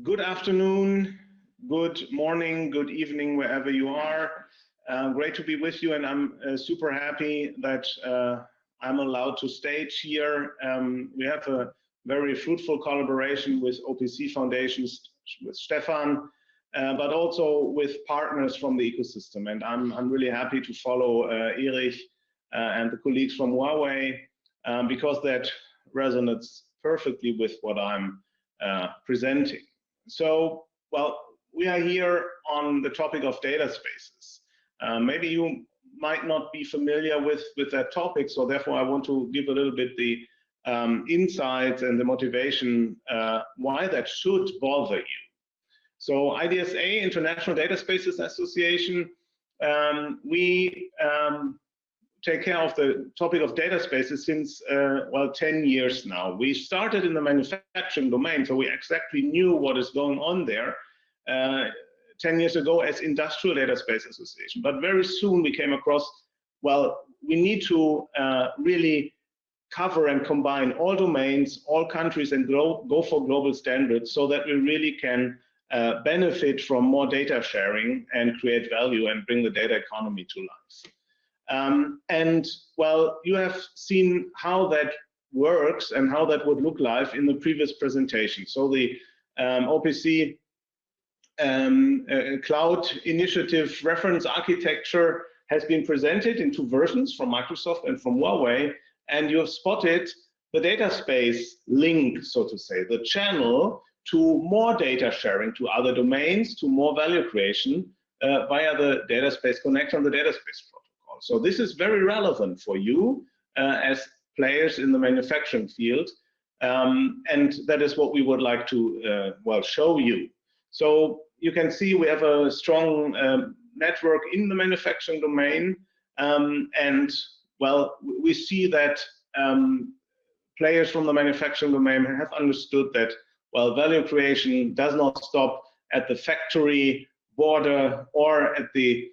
Good afternoon, good morning, good evening, wherever you are. Great to be with you, and I'm super happy that I'm allowed to stage here. We have a very fruitful collaboration with OPC Foundation, with Stefan, but also with partners from the ecosystem. And I'm really happy to follow Erich and the colleagues from Huawei because that resonates perfectly with what I'm presenting. So, well, we are here on the topic of data spaces. Maybe you might not be familiar with that topic, so therefore I want to give a little bit the insights and the motivation why that should bother you. So IDSA, International Data Spaces Association, we take care of the topic of data spaces since, well, 10 years now. We started in the manufacturing domain, so we exactly knew what is going on there 10 years ago as Industrial Data Space Association. But very soon we came across, well, we need to really cover and combine all domains, all countries, and go for global standards so that we really can benefit from more data sharing and create value and bring the data economy to life. And well, you have seen how that works and how that would look like in the previous presentation. So the OPC Cloud Initiative reference architecture has been presented in 2 versions, from Microsoft and from Huawei, and you have spotted the data space link, so to say, the channel to more data sharing to other domains, to more value creation via the data space connection, the data space protocol. So this is very relevant for you as players in the manufacturing field, and that is what we would like to well, show you. So you can see we have a strong network in the manufacturing domain, and well, we see that players from the manufacturing domain have understood that, well, value creation does not stop at the factory border or at the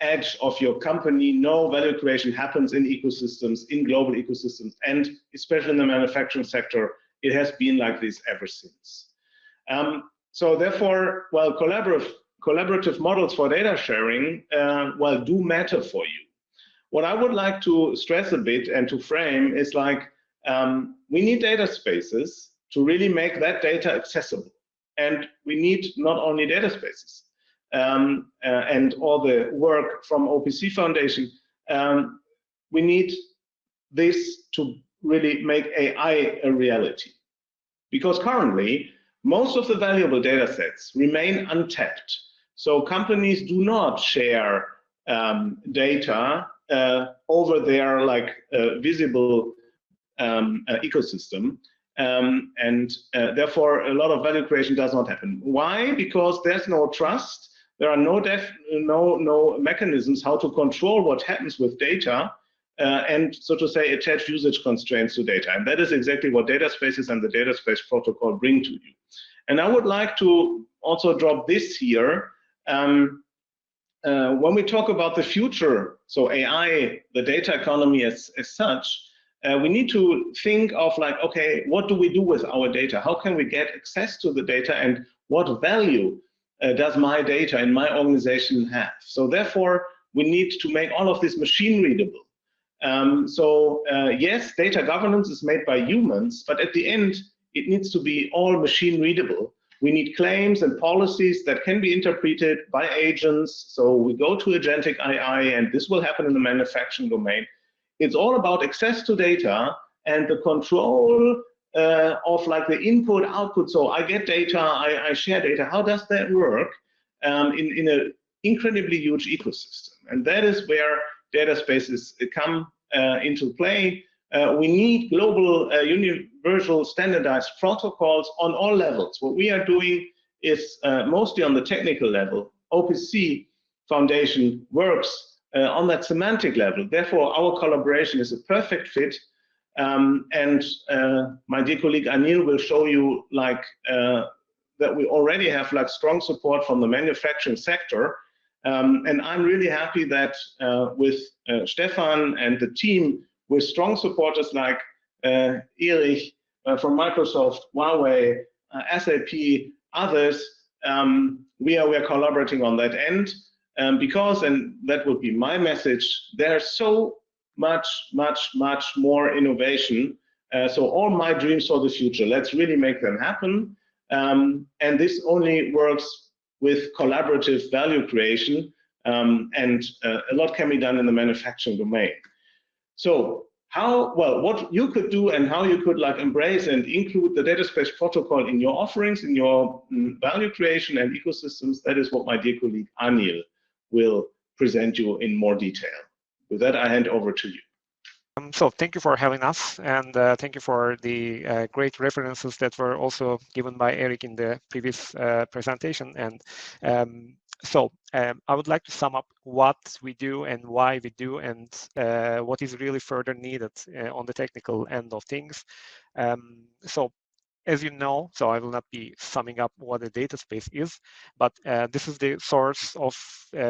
edge of your company. No, value creation happens in ecosystems, in global ecosystems, and especially in the manufacturing sector, it has been like this ever since. So therefore, well, collaborative models for data sharing, well, do matter for you. What I would like to stress a bit and to frame is like, we need data spaces to really make that data accessible. And we need not only data spaces, and all the work from OPC Foundation, we need this to really make AI a reality. Because currently, most of the valuable data sets remain untapped. So companies do not share data over their visible ecosystem. And therefore, a lot of value creation does not happen. Why? Because there's no trust. There are no mechanisms how to control what happens with data, and so to say, attach usage constraints to data. And that is exactly what data spaces and the data space protocol bring to you. And I would like to also drop this here. When we talk about the future, so AI, the data economy as such, we need to think of like, okay, what do we do with our data? How can we get access to the data, and what value does my data in my organization have? So therefore, we need to make all of this machine readable. Yes, data governance is made by humans, but at the end, it needs to be all machine readable. We need claims and policies that can be interpreted by agents. So we go to agentic AI, and this will happen in the manufacturing domain. It's all about access to data and the control of like the input output. So I get data, I share data. How does that work in an incredibly huge ecosystem? And that is where data spaces come into play. We need global, universal, standardized protocols on all levels. What we are doing is mostly on the technical level. OPC Foundation works on that semantic level. Therefore, our collaboration is a perfect fit. And my dear colleague Anil will show you like that we already have like strong support from the manufacturing sector. And I'm really happy that with Stefan and the team, with strong supporters like Erich from Microsoft, Huawei, SAP, others, we are collaborating on that end, because, and that would be my message, there's so much more innovation. So all my dreams for the future, let's really make them happen. And this only works with collaborative value creation, and a lot can be done in the manufacturing domain. So how, well, what you could do and how you could like embrace and include the data space protocol in your offerings, in your value creation and ecosystems, that is what my dear colleague Anil will present you in more detail. With that, I hand over to you. So thank you for having us, and thank you for the great references that were also given by Eric in the previous presentation. And I would like to sum up what we do and why we do, and what is really further needed on the technical end of things. As you know, so I will not be summing up what a data space is, but this is the source of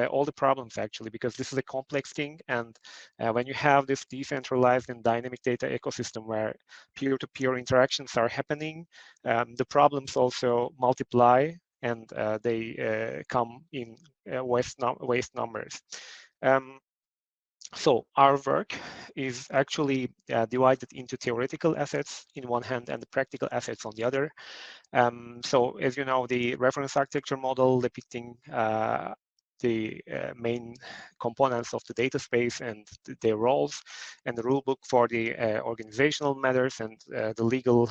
all the problems actually, because this is a complex thing. And when you have this decentralized and dynamic data ecosystem where peer-to-peer interactions are happening, the problems also multiply, and they come in waste numbers. So our work is actually divided into theoretical assets in one hand and the practical assets on the other. So as you know, the reference architecture model depicting the main components of the data space and their roles, and the rulebook for the organizational matters, and the legal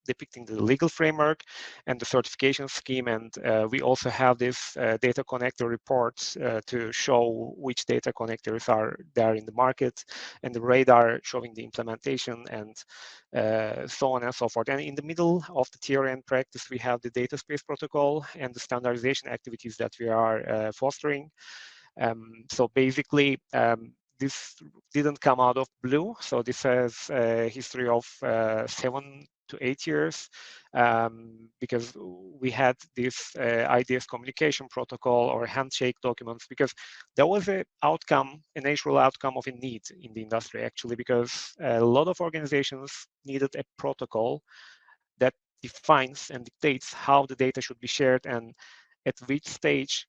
depicting the legal framework and the certification scheme. And we also have this data connector report to show which data connectors are there in the market, and the radar showing the implementation, and so on and so forth. And in the middle of the theory and practice, we have the data space protocol and the standardization activities that we are fostering. So basically, this didn't come out of blue. So this has a history of 7 to 8 years, because we had this IDS communication protocol or handshake documents, because there was a natural outcome of a need in the industry actually, because a lot of organizations needed a protocol that defines and dictates how the data should be shared, and at which stage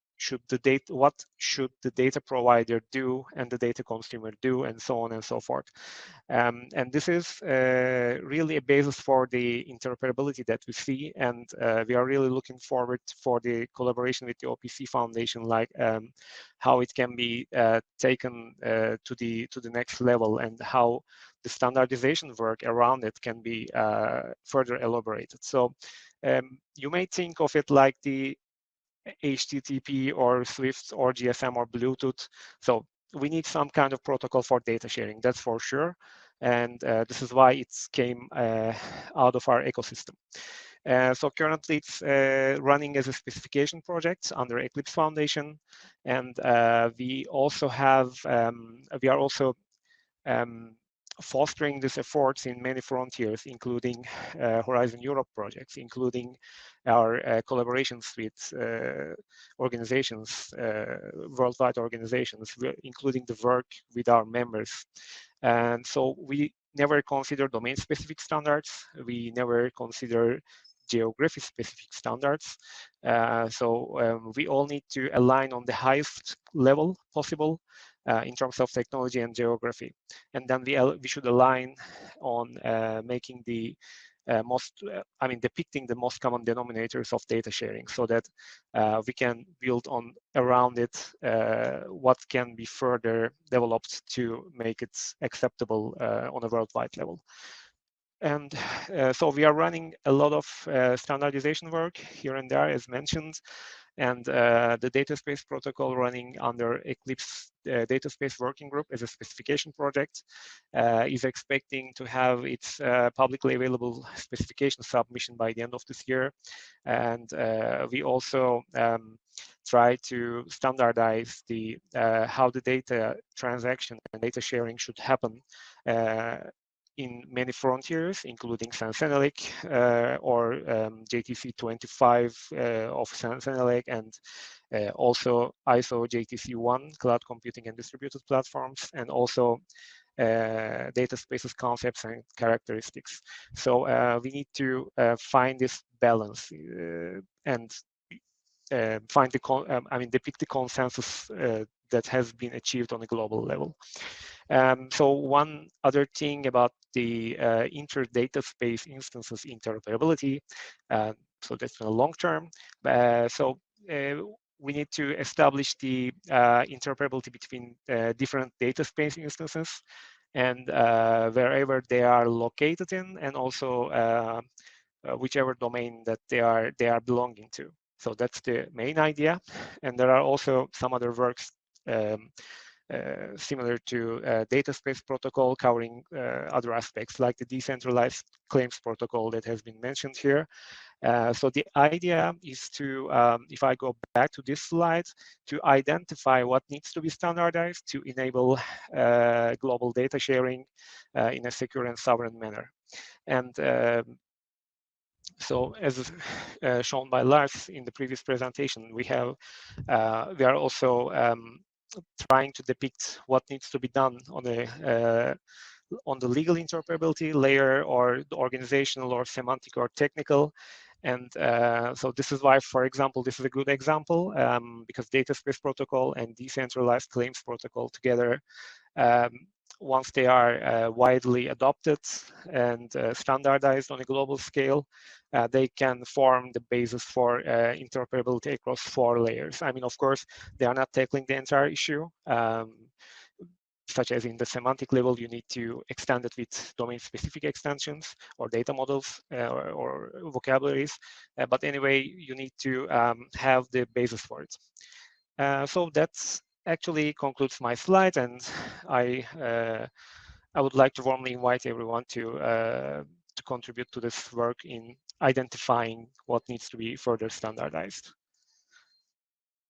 what should the data provider do and the data consumer do, and so on and so forth. And this is really a basis for the interoperability that we see, and we are really looking forward for the collaboration with the OPC Foundation, like how it can be taken to the next level, and how the standardization work around it can be further elaborated. So you may think of it like the HTTP or Swift or GSM or Bluetooth. So we need some kind of protocol for data sharing, that's for sure. And this is why it came out of our ecosystem. So currently it's running as a specification project under Eclipse Foundation. And we also have, we are also fostering these efforts in many frontiers, including Horizon Europe projects, including our collaborations with organizations, worldwide organizations, including the work with our members. And so we never consider domain-specific standards. We never consider geography-specific standards. So we all need to align on the highest level possible in terms of technology and geography. And then we should align on making the depicting the most common denominators of data sharing, so that we can build around it what can be further developed to make it acceptable on a worldwide level. And so we are running a lot of standardization work here and there, as mentioned, and the data space protocol running under Eclipse data space working group as a specification project is expecting to have its publicly available specification submission by the end of this year. And we also try to standardize the how the data transaction and data sharing should happen in many frontiers, including Sensenelec or JTC 25 of Sensenelec, and also ISO JTC 1, Cloud Computing and Distributed Platforms, and also data spaces concepts and characteristics. So we need to find this balance and find the depict the consensus that has been achieved on a global level. So one other thing about the inter-data space instances interoperability, so that's in the long term. We need to establish the interoperability between different data space instances and wherever they are located in, and also whichever domain that they are belonging to. So that's the main idea. And there are also some other works similar to data space protocol covering other aspects like the decentralized claims protocol that has been mentioned here. So the idea is to, if I go back to this slide, to identify what needs to be standardized to enable global data sharing in a secure and sovereign manner. And so as shown by Lars in the previous presentation, we are also trying to depict what needs to be done on the legal interoperability layer, or the organizational or semantic or technical. And so this is why, for example, this is a good example because data space protocol and decentralized claims protocol together, once they are widely adopted and standardized on a global scale, they can form the basis for interoperability across 4 layers. I mean, of course, they are not tackling the entire issue. Such as in the semantic level, you need to extend it with domain-specific extensions or data models or vocabularies. But anyway, you need to have the basis for it. So that's actually concludes my slide, and I would like to warmly invite everyone to contribute to this work in identifying what needs to be further standardized.